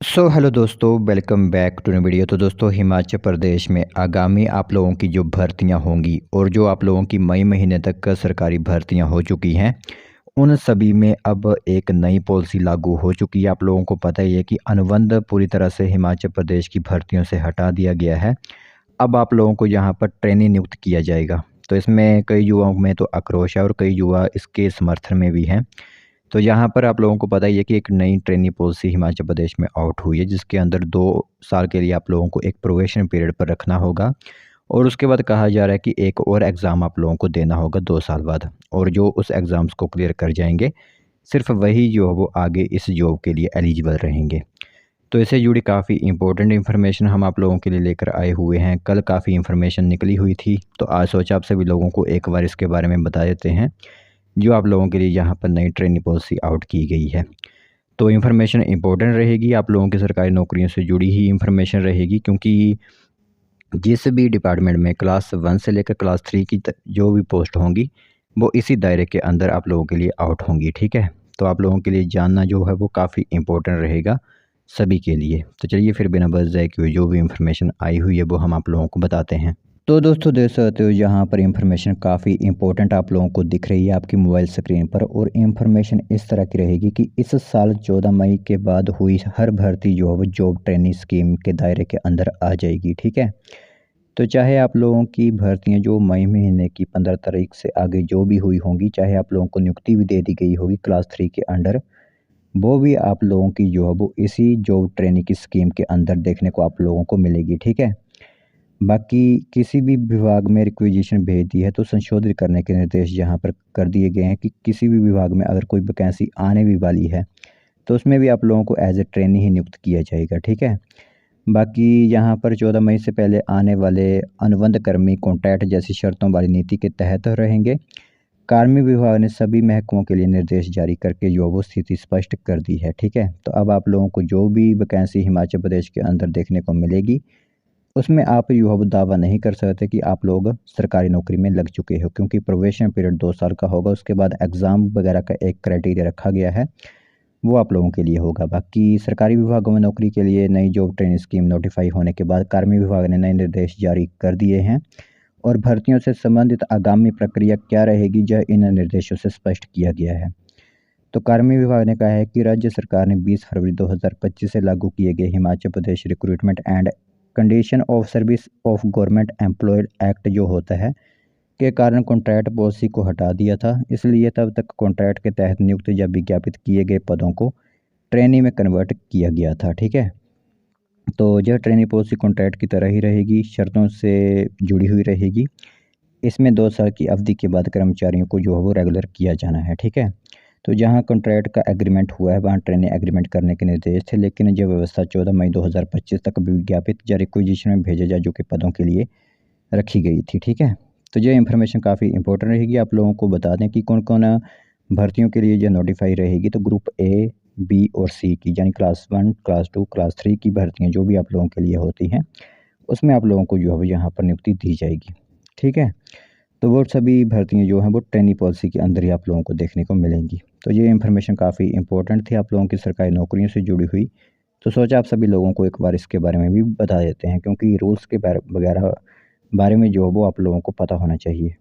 Hello दोस्तों, welcome back to new video. तो दोस्तों, हिमाचल प्रदेश में आगामी आप लोगों की जो भर्तियां होंगी और जो आप लोगों की मई महीने तक का सरकारी भर्तियां हो चुकी हैं, उन सभी में अब एक नई पॉलिसी लागू हो चुकी है। आप लोगों को पता ही है कि अनुबंध पूरी तरह से हिमाचल प्रदेश की भर्तियों से हटा दिया गया है। अब आप लोगों को यहाँ पर ट्रेनी नियुक्त किया जाएगा। तो इसमें कई युवाओं में तो आक्रोश है और कई युवा इसके समर्थन में भी हैं। तो यहाँ पर आप लोगों को पता ही है कि एक नई ट्रेनी पॉलिसी हिमाचल प्रदेश में आउट हुई है, जिसके अंदर 2 साल के लिए आप लोगों को एक प्रोबेशन पीरियड पर रखना होगा और उसके बाद कहा जा रहा है कि एक और एग्ज़ाम आप लोगों को देना होगा 2 साल बाद, और जो उस एग्ज़ाम्स को क्लियर कर जाएँगे, सिर्फ़ वही जो है वो आगे इस जॉब के लिए एलिजिबल रहेंगे। तो इससे जुड़ी काफ़ी इम्पोर्टेंट इन्फॉर्मेशन हम आप लोगों के लिए लेकर आए हुए हैं। कल काफ़ी इन्फॉर्मेशन निकली हुई थी, तो आज सोचा आप सभी लोगों को एक बार इसके बारे में बता देते हैं, जो आप लोगों के लिए यहाँ पर नई ट्रेनिंग पॉलिसी आउट की गई है। तो इन्फॉर्मेशन इम्पोर्टेंट रहेगी, आप लोगों की सरकारी नौकरियों से जुड़ी ही इन्फॉर्मेशन रहेगी, क्योंकि जिस भी डिपार्टमेंट में क्लास 1 से लेकर क्लास 3 की जो भी पोस्ट होंगी, वो इसी दायरे के अंदर आप लोगों के लिए आउट होंगी, ठीक है। तो आप लोगों के लिए जानना जो है वो काफ़ी इम्पोर्टेंट रहेगा सभी के लिए। तो चलिए फिर बिना बस जाए कि जो भी इन्फॉर्मेशन आई हुई है वो हम आप लोगों को बताते हैं। तो दोस्तों, देख सकते हो यहाँ पर इंफॉर्मेशन काफ़ी इंपॉर्टेंट आप लोगों को दिख रही है आपकी मोबाइल स्क्रीन पर, और इंफॉर्मेशन इस तरह की रहेगी कि इस साल 14 मई के बाद हुई हर भर्ती जो है वो जॉब ट्रेनिंग स्कीम के दायरे के अंदर आ जाएगी, ठीक है। तो चाहे आप लोगों की भर्तियां जो मई महीने की 15 तारीख से आगे जो भी हुई होंगी, चाहे आप लोगों को नियुक्ति भी दे दी गई होगी क्लास 3 के अंडर, वो भी आप लोगों की जो है वो इसी जॉब ट्रेनिंग की स्कीम के अंदर देखने को आप लोगों को मिलेगी, ठीक है। बाकी किसी भी विभाग में रिक्वेजिशन भेज दी है तो संशोधित करने के निर्देश यहाँ पर कर दिए गए हैं कि किसी भी विभाग में अगर कोई वैकेंसी आने भी वाली है तो उसमें भी आप लोगों को एज ए ट्रेनी ही नियुक्त किया जाएगा, ठीक है। बाकी यहाँ पर 14 मई से पहले आने वाले अनुबंध कर्मी कॉन्ट्रैक्ट जैसी शर्तों वाली नीति के तहत रहेंगे। कार्मिक विभाग ने सभी महकमों के लिए निर्देश जारी करके जो वो स्थिति स्पष्ट कर दी है, ठीक है। तो अब आप लोगों को जो भी वैकेंसी हिमाचल प्रदेश के अंदर देखने को मिलेगी, उसमें आप जो है वो दावा नहीं कर सकते कि आप लोग सरकारी नौकरी में लग चुके हो, क्योंकि प्रोबेशन पीरियड 2 साल का होगा। उसके बाद एग्ज़ाम वगैरह का एक क्राइटेरिया रखा गया है, वो आप लोगों के लिए होगा। बाकी सरकारी विभागों में नौकरी के लिए नई जॉब ट्रेनिंग स्कीम नोटिफाई होने के बाद कार्मिक विभाग ने नए निर्देश जारी कर दिए हैं, और भर्तियों से संबंधित आगामी प्रक्रिया क्या रहेगी यह इन निर्देशों से स्पष्ट किया गया है। तो कार्मिक विभाग ने कहा है कि राज्य सरकार ने 20 फरवरी 2025 से लागू किए गए Himachal Pradesh recruitment and condition of service of government employed act जो होता है के कारण कॉन्ट्रैक्ट पॉलिसी को हटा दिया था। इसलिए तब तक कॉन्ट्रैक्ट के तहत नियुक्त या विज्ञापित किए गए पदों को ट्रेनी में कन्वर्ट किया गया था, ठीक है। तो यह ट्रेनी पॉलिसी कॉन्ट्रैक्ट की तरह ही रहेगी, शर्तों से जुड़ी हुई रहेगी। इसमें 2 साल की अवधि के बाद कर्मचारियों को जो है वो रेगुलर किया जाना है, ठीक है। तो जहां कॉन्ट्रैक्ट का एग्रीमेंट हुआ है वहां ट्रेनिंग एग्रीमेंट करने के निर्देश थे, लेकिन यह व्यवस्था 14 मई 2025 तक विज्ञापित या रिक्विजिशन में भेजे जा चुके पदों के लिए रखी गई थी, ठीक है। तो ये इन्फॉर्मेशन काफ़ी इंपॉर्टेंट रहेगी। आप लोगों को बता दें कि कौन कौन भर्तियों के लिए यह नोटिफाई रहेगी। तो ग्रुप ए, बी और सी की, यानी क्लास 1, क्लास 2, क्लास 3 की भर्तियाँ जो भी आप लोगों के लिए होती हैं, उसमें आप लोगों को जो है यहाँ पर नियुक्ति दी जाएगी, ठीक है। तो वो सभी भर्तियाँ जो हैं वो ट्रेनी पॉलिसी के अंदर ही आप लोगों को देखने को मिलेंगी। तो ये इन्फॉर्मेशन काफ़ी इंपॉर्टेंट थी आप लोगों की सरकारी नौकरियों से जुड़ी हुई। तो सोचा आप सभी लोगों को एक बार इसके बारे में भी बता देते हैं, क्योंकि रूल्स के वगैरह बारे में जो है वो आप लोगों को पता होना चाहिए।